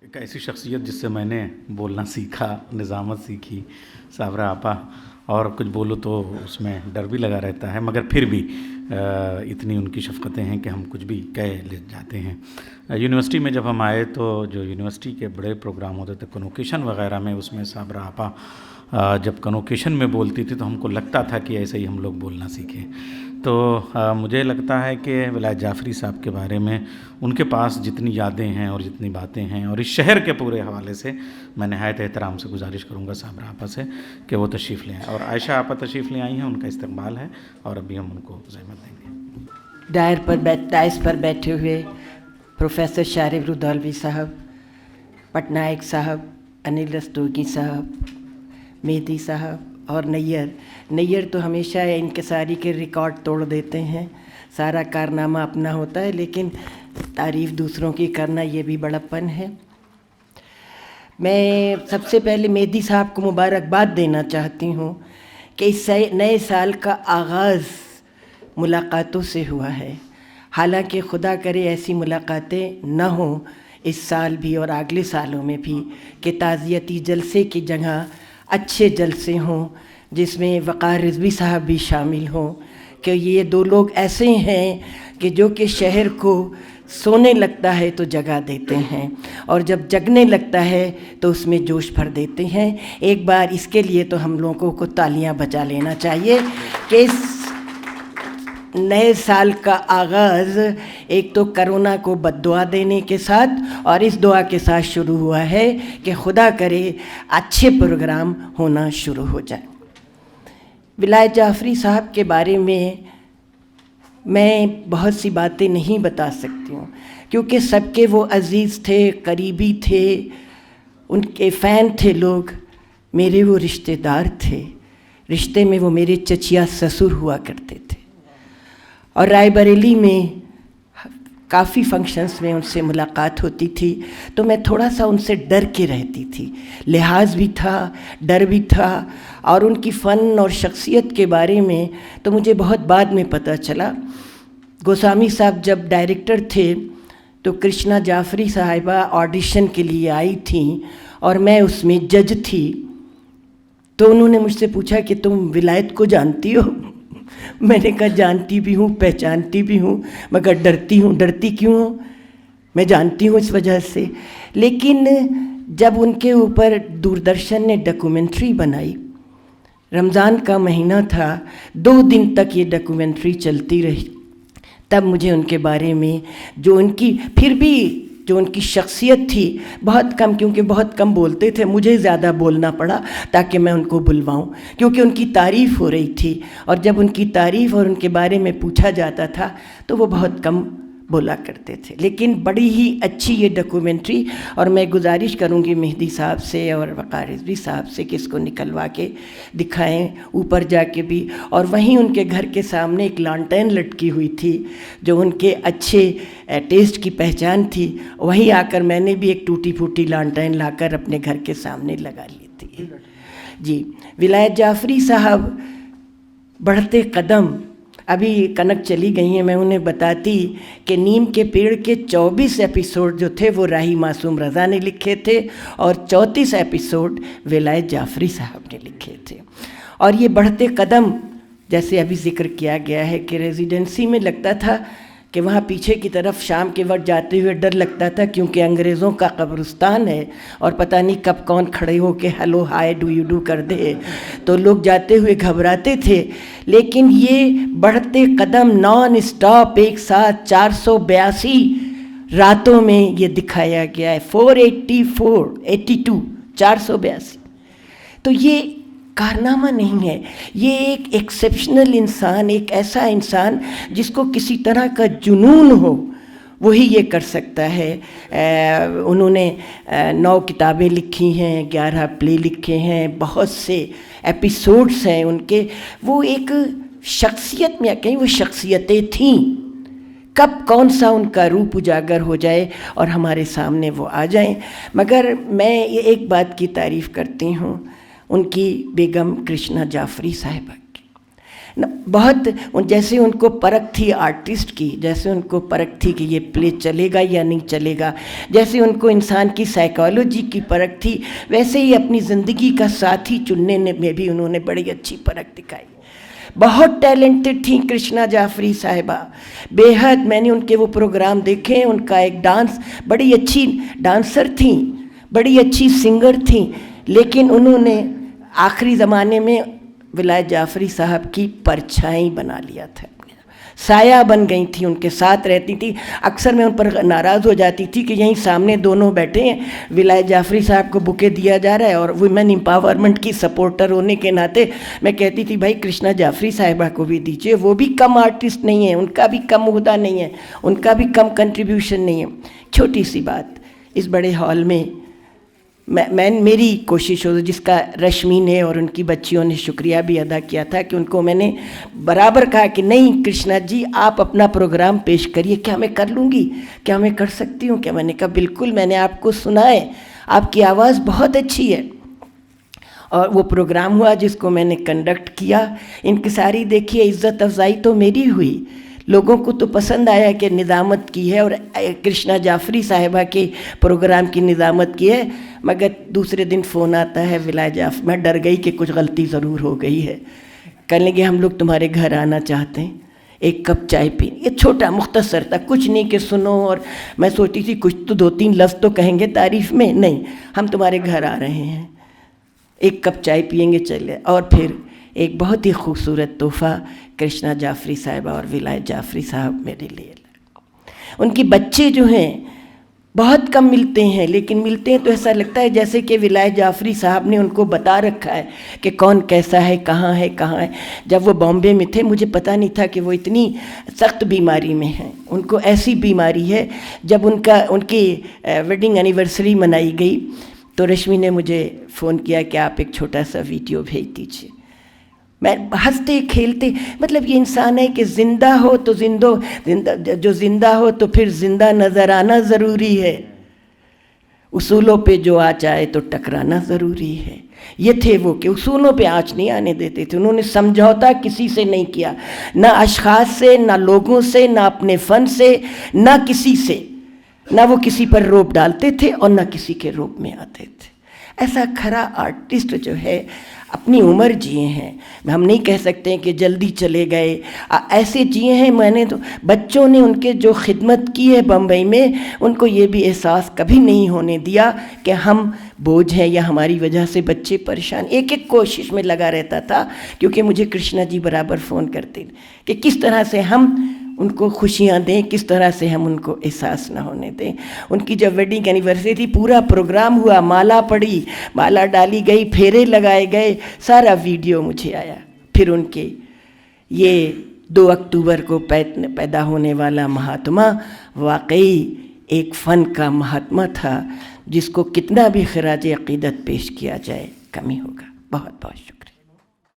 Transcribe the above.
ایک ایسی شخصیت جس سے میں نے بولنا سیکھا، نظامت سیکھی، صابرہ آپا، اور کچھ بولو تو اس میں ڈر بھی لگا رہتا ہے، مگر پھر بھی اتنی ان کی شفقتیں ہیں کہ ہم کچھ بھی کہہ لے جاتے ہیں۔ یونیورسٹی میں جب ہم آئے تو جو یونیورسٹی کے بڑے پروگرام ہوتے تھے کنوکیشن وغیرہ میں، اس میں صابرہ آپا جب کنوکیشن میں بولتی تھی تو ہم کو لگتا تھا کہ ایسے ہی ہم لوگ بولنا سیکھیں۔ تو مجھے لگتا ہے کہ ولایت جعفری صاحب کے بارے میں ان کے پاس جتنی یادیں ہیں اور جتنی باتیں ہیں، اور اس شہر کے پورے حوالے سے میں نہایت احترام سے گزارش کروں گا صابرہ آپا سے کہ وہ تشریف لیں، اور عائشہ آپا تشریف لے آئی ہیں، ان کا استقبال ہے اور ابھی ہم ان کو زحمت دیں گے۔ دائز پر بیٹھے ہوئے پروفیسر شارف رودولوی صاحب، پٹنائک صاحب، انل رستوگی صاحب، مہدی صاحب اور نیّر تو ہمیشہ انکساری کے ریکارڈ توڑ دیتے ہیں۔ سارا کارنامہ اپنا ہوتا ہے لیکن تعریف دوسروں کی کرنا یہ بھی بڑپن ہے۔ میں سب سے پہلے مہدی صاحب کو مبارکباد دینا چاہتی ہوں کہ اس نئے سال کا آغاز ملاقاتوں سے ہوا ہے، حالانکہ خدا کرے ایسی ملاقاتیں نہ ہوں اس سال بھی اور اگلے سالوں میں بھی، کہ تعزیتی جلسے کی جگہ اچھے جلسے ہوں جس میں وقار رضوی صاحب بھی شامل ہوں، کہ یہ دو لوگ ایسے ہیں کہ جو کہ شہر کو سونے لگتا ہے تو جگا دیتے ہیں، اور جب جگنے لگتا ہے تو اس میں جوش بھر دیتے ہیں۔ ایک بار اس کے لیے تو ہم لوگوں کو تالیاں بجا لینا چاہیے کہ اس نئے سال کا آغاز ایک تو کرونا کو بد دعا دینے کے ساتھ اور اس دعا کے ساتھ شروع ہوا ہے کہ خدا کرے اچھے پروگرام ہونا شروع ہو جائے۔ ولایت جعفری صاحب کے بارے میں بہت سی باتیں نہیں بتا سکتی ہوں، کیونکہ سب کے وہ عزیز تھے، قریبی تھے، ان کے فین تھے لوگ، میرے وہ رشتہ دار تھے، رشتے میں وہ میرے چچیا سسر ہوا کرتے تھے، اور رائے بریلی میں کافی فنکشنز میں ان سے ملاقات ہوتی تھی تو میں تھوڑا سا ان سے ڈر کے رہتی تھی، لحاظ بھی تھا، ڈر بھی تھا، اور ان کی فن اور شخصیت کے بارے میں تو مجھے بہت بعد میں پتہ چلا۔ گوسوامی صاحب جب ڈائریکٹر تھے تو کرشنا جعفری صاحبہ آڈیشن کے لیے آئی تھیں اور میں اس میں جج تھی، تو انہوں نے مجھ سے پوچھا کہ تم ولایت کو جانتی ہو؟ میں نے کہا جانتی بھی ہوں، پہچانتی بھی ہوں، مگر ڈرتی ہوں۔ ڈرتی کیوں ہوں؟ میں جانتی ہوں اس وجہ سے۔ لیکن جب ان کے اوپر دوردرشن نے ڈاکومنٹری بنائی، رمضان کا مہینہ تھا، 2 دن تک یہ ڈاکومنٹری چلتی رہی، تب مجھے ان کے بارے میں جو ان کی پھر بھی جو ان کی شخصیت تھی، بہت کم، کیونکہ بہت کم بولتے تھے، مجھے زیادہ بولنا پڑا تاکہ میں ان کو بلواؤں، کیونکہ ان کی تعریف ہو رہی تھی، اور جب ان کی تعریف اور ان کے بارے میں پوچھا جاتا تھا تو وہ بہت کم بولا کرتے تھے۔ لیکن بڑی ہی اچھی یہ ڈاکومنٹری، اور میں گزارش کروں گی مہدی صاحب سے اور وقار رضوی صاحب سے کہ اس کو نکلوا کے دکھائیں اوپر جا کے بھی، اور وہیں ان کے گھر کے سامنے ایک لانٹین لٹکی ہوئی تھی جو ان کے اچھے ٹیسٹ کی پہچان تھی، وہیں آ کر میں نے بھی ایک ٹوٹی پھوٹی لانٹین لا کر اپنے گھر کے سامنے لگا لی تھی۔ جی، ولایت جعفری صاحب بڑھتے قدم، ابھی کنک چلی گئی ہیں، میں انہیں بتاتی کہ نیم کے پیڑ کے 24 ایپیسوڈ جو تھے وہ راہی معصوم رضا نے لکھے تھے، اور 34 ایپیسوڈ ولایت جعفری صاحب نے لکھے تھے۔ اور یہ بڑھتے قدم جیسے ابھی ذکر کیا گیا ہے کہ ریزیڈنسی میں لگتا تھا کہ وہاں پیچھے کی طرف شام کے وقت جاتے ہوئے ڈر لگتا تھا، کیونکہ انگریزوں کا قبرستان ہے اور پتہ نہیں کب کون کھڑے ہو کے hello hi do you do کر دے، تو لوگ جاتے ہوئے گھبراتے تھے۔ لیکن یہ بڑھتے قدم نان اسٹاپ ایک ساتھ 482 راتوں میں یہ دکھایا گیا ہے، 482 تو یہ کارنامہ نہیں ہے، یہ ایک ایکسیپشنل انسان، ایک ایسا انسان جس کو کسی طرح کا جنون ہو وہی یہ کر سکتا ہے۔ انہوں نے 9 کتابیں لکھی ہیں، 11 پلے لکھے ہیں، بہت سے ایپیسوڈس ہیں ان کے۔ وہ ایک شخصیت میں کہیں وہ شخصیتیں تھیں، کب کون سا ان کا روپ اجاگر ہو جائے اور ہمارے سامنے وہ آ جائیں۔ مگر میں یہ ایک بات کی تعریف کرتی ہوں ان کی بیگم کرشنا جعفری صاحبہ کی، بہت جیسے ان کو پرکھ تھی آرٹسٹ کی، جیسے ان کو پرکھ تھی کہ یہ پلے چلے گا یا نہیں چلے گا، جیسے ان کو انسان کی سائیکالوجی کی پرکھ تھی، ویسے ہی اپنی زندگی کا ساتھی چننے میں بھی انہوں نے بڑی اچھی پرکھ دکھائی. بہت ٹیلنٹڈ تھیں کرشنا جعفری صاحبہ، بے حد. میں نے ان کے وہ پروگرام دیکھے، ان کا ایک ڈانس، بڑی اچھی ڈانسر تھیں، بڑی اچھی سنگر تھیں، لیکن انہوں نے آخری زمانے میں ولایت جعفری صاحب کی پرچھائی بنا لیا تھا، سایہ بن گئی تھیں، ان کے ساتھ رہتی تھی. اکثر میں ان پر ناراض ہو جاتی تھی کہ یہیں سامنے دونوں بیٹھے ہیں، ولایت جعفری صاحب کو بکے دیا جا رہا ہے، اور ویمن امپاورمنٹ کی سپورٹر ہونے کے ناطے میں کہتی تھی بھائی کرشنا جعفری صاحبہ کو بھی دیجیے، وہ بھی کم آرٹسٹ نہیں ہیں، ان کا بھی کم عہدہ نہیں ہے، ان کا بھی کم کنٹریبیوشن نہیں ہے. چھوٹی سی بات، اس بڑے ہال میں میری کوشش ہو، جس کا رشمی نے اور ان کی بچیوں نے شکریہ بھی ادا کیا تھا، کہ ان کو میں نے برابر کہا کہ نہیں کرشنا جی آپ اپنا پروگرام پیش کریے. کیا میں کر لوں گی؟ کیا میں کر سکتی ہوں؟ کیا؟ میں نے کہا بالکل، میں نے آپ کو سنا ہے، آپ کی آواز بہت اچھی ہے. اور وہ پروگرام ہوا جس کو میں نے کنڈکٹ کیا. انکساری دیکھیے، عزت افزائی تو میری ہوئی، لوگوں کو تو پسند آیا کہ نظامت کی ہے اور کرشنا جعفری صاحبہ کے پروگرام کی نظامت کی ہے. مگر دوسرے دن فون آتا ہے ولایت جعفری، میں ڈر گئی کہ کچھ غلطی ضرور ہو گئی ہے. کہنے لگے ہم لوگ تمہارے گھر آنا چاہتے ہیں، ایک کپ چائے پی. یہ چھوٹا مختصر تھا، کچھ نہیں کہ سنو، اور میں سوچتی تھی کچھ تو 2-3 لفظ تو کہیں گے تعریف میں. نہیں، ہم تمہارے گھر آ رہے ہیں، ایک کپ چائے پئیں گے، چلے. اور پھر ایک بہت ہی خوبصورت تحفہ کرشنا جعفری صاحبہ اور ولایت جعفری صاحب میرے لیے. ان کے بچے جو ہیں بہت کم ملتے ہیں، لیکن ملتے ہیں تو ایسا لگتا ہے جیسے کہ ولایت جعفری صاحب نے ان کو بتا رکھا ہے کہ کون کیسا ہے، کہاں ہے، کہاں ہے. جب وہ بامبے میں تھے مجھے پتہ نہیں تھا کہ وہ اتنی سخت بیماری میں ہیں. ان کو ایسی بیماری ہے، جب ان کی ویڈنگ اینیورسری منائی گئی تو رشمی نے مجھے فون کیا کہ آپ ایک چھوٹا سا ویڈیو بھیج دیجیے. میں ہنستے کھیلتے، مطلب یہ انسان ہے کہ زندہ ہو تو جو زندہ ہو تو پھر زندہ نظر آنا ضروری ہے، اصولوں پہ جو آنچ آئے تو ٹکرانا ضروری ہے. یہ تھے وہ کہ اصولوں پہ آنچ نہیں آنے دیتے تھے. انہوں نے سمجھوتا کسی سے نہیں کیا، نہ اشخاص سے، نہ لوگوں سے، نہ اپنے فن سے، نہ کسی سے. نہ وہ کسی پر روپ ڈالتے تھے اور نہ کسی کے روپ میں آتے تھے. ایسا کھرا آرٹسٹ جو ہے اپنی عمر جیے ہیں. ہم نہیں کہہ سکتے ہیں کہ جلدی چلے گئے، ایسے جیے ہیں. میں نے تو بچوں نے ان کے جو خدمت کی ہے بمبئی میں، ان کو یہ بھی احساس کبھی نہیں ہونے دیا کہ ہم بوجھ ہیں یا ہماری وجہ سے بچے پریشان. ایک کوشش میں لگا رہتا تھا، کیونکہ مجھے کرشنا جی برابر فون کرتے کہ کس طرح سے ہم ان کو خوشیاں دیں، کس طرح سے ہم ان کو احساس نہ ہونے دیں. ان کی جب ویڈنگ اینیورسری تھی، پورا پروگرام ہوا، مالا پڑی، مالا ڈالی گئی، پھیرے لگائے گئے، سارا ویڈیو مجھے آیا. پھر ان کے یہ 2 اکتوبر کو پیدا ہونے والا مہاتما واقعی ایک فن کا مہاتما تھا، جس کو کتنا بھی خراج عقیدت پیش کیا جائے کمی ہوگا. بہت بہت شکریہ.